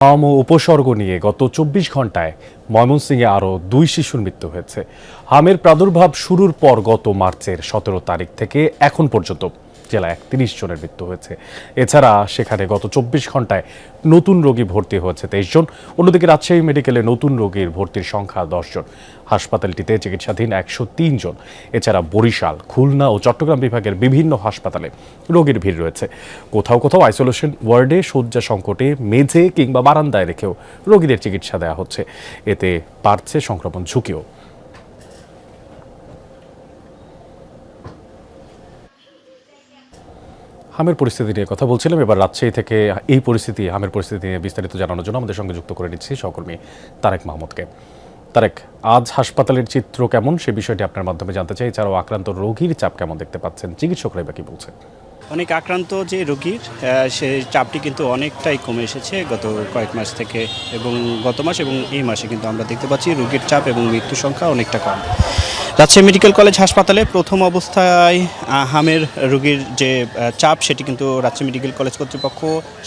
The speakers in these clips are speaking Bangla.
ও উপসর্গ নিয়ে গত ২৪ ঘন্টায় ময়মনসিংহে আরও ২ শিশুর মৃত্যু হয়েছে। হামের প্রাদুর্ভাব শুরুর পর গত মার্চের ১৭ তারিখ থেকে এখন পর্যন্ত জেলায় ৩১ জনের মৃত্যু হয়েছে। এছাড়া সেখানে গত ২৪ ঘন্টায় নতুন রোগী ভর্তি হয়েছে ২৩ জন। অন্যদিকে রাজশাহী মেডিকেলে নতুন রোগীর ভর্তির সংখ্যা ১০ জন। হাসপাতালটিতে চিকিৎসাধীন ১০৩ জন। এছাড়া বরিশাল, খুলনা ও চট্টগ্রাম বিভাগের বিভিন্ন হাসপাতালে রোগীর ভিড় রয়েছে। কোথাও কোথাও আইসোলেশন ওয়ার্ডে শয্যা সংকটে মেঝে কিংবা বারান্দায় রেখেও রোগীদের চিকিৎসা দেওয়া হচ্ছে। এতে বাড়ছে সংক্রমণ ঝুঁকিও। হামের পরিস্থিতি নিয়ে কথা বলছিলাম। এবার রাজশাহী থেকে এই পরিস্থিতি, হামের পরিস্থিতি নিয়ে বিস্তারিত জানানোর জন্য আমাদের সঙ্গে যুক্ত করে নিচ্ছি সহকর্মী তারেক মাহমুদকে। তারেক, আজ হাসপাতালের চিত্র কেমন সে বিষয়টি আপনার মাধ্যমে জানতে চাই। এছাড়াও আক্রান্ত রোগীর চাপ কেমন দেখতে পাচ্ছেন, চিকিৎসকরাই বা কি বলছেন? অনেক আক্রান্ত যে রোগীর সেই চাপটি কিন্তু অনেকটাই কমে এসেছে গত কয়েক মাস থেকে, এবং গত মাস এবং এই মাসে কিন্তু আমরা দেখতে পাচ্ছি রোগীর চাপ এবং মৃত্যুর সংখ্যা অনেকটা কম। রাজশাহী মেডিকেল কলেজ হাসপাতালে প্রথম অবস্থায় হামের রোগীর যে চাপ সেটি কিন্তু রাজশাহী মেডিকেল কলেজ কর্তৃপক্ষ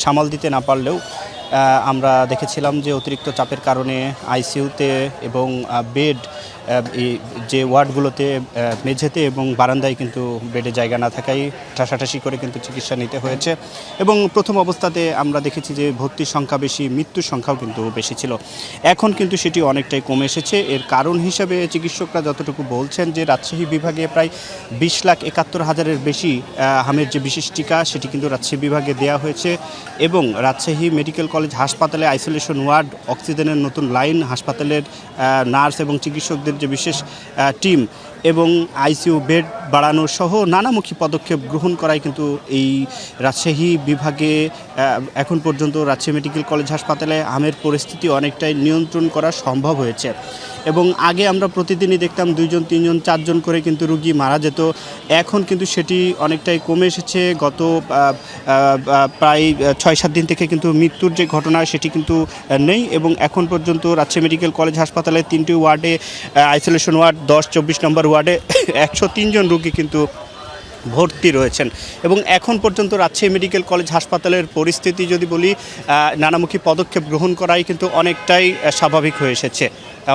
সামাল দিতে না পারলেও আমরা দেখেছিলাম যে অতিরিক্ত চাপের কারণে আইসিইউতে এবং বেড যে ওয়ার্ডগুলোতে মেঝেতে এবং বারান্দায় কিন্তু বেডে জায়গা না থাকায় ঠাসাঠাসি করে কিন্তু চিকিৎসা নিতে হয়েছে। এবং প্রথম অবস্থাতে আমরা দেখেছি যে ভর্তির সংখ্যা বেশি, মৃত্যুর সংখ্যাও কিন্তু বেশি ছিল। এখন কিন্তু সেটি অনেকটাই কমে এসেছে। এর কারণ হিসাবে চিকিৎসকরা যতটুকু বলছেন যে রাজশাহী বিভাগে প্রায় ২০,৭১,০০০-এর বেশি হামের যে বিশেষ টিকা সেটি কিন্তু রাজশাহী বিভাগে দেওয়া হয়েছে। এবং রাজশাহী মেডিকেল কলেজ হাসপাতালে আইসোলেশন ওয়ার্ড, অক্সিজেনের নতুন লাইন, হাসপাতালের নার্স এবং চিকিৎসকদের যে বিশেষ টিম এবং আইসিইউ বেড বাড়ানো সহ নানামুখী পদক্ষেপ গ্রহণ করায় কিন্তু এই রাজশাহী বিভাগে এখন পর্যন্ত রাজশাহী মেডিকেল কলেজ হাসপাতালে হামের পরিস্থিতি অনেকটাই নিয়ন্ত্রণ করা সম্ভব হয়েছে। এবং আগে আমরা প্রতিদিনই দেখতাম ২ জন, ৩ জন, ৪ জন করে কিন্তু রুগী মারা যেত। এখন কিন্তু সেটি অনেকটাই কমে এসেছে। গত প্রায় ৬-৭ দিন থেকে কিন্তু মৃত্যুর যে ঘটনা সেটি কিন্তু নেই। এবং এখন পর্যন্ত রাজশাহী মেডিকেল কলেজ হাসপাতালে ৩টি ওয়ার্ডে আইসোলেশন ওয়ার্ড ১০-২৪ নম্বর ওয়ার্ডে ১০৩ জন রুগী কিন্তু ভর্তি রয়েছেন। এবং এখন পর্যন্ত রাজশাহী মেডিকেল কলেজ হাসপাতালের পরিস্থিতি যদি বলি, নানামুখী পদক্ষেপ গ্রহণ করাই কিন্তু অনেকটাই স্বাভাবিক হয়ে এসেছে।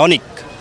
অনেক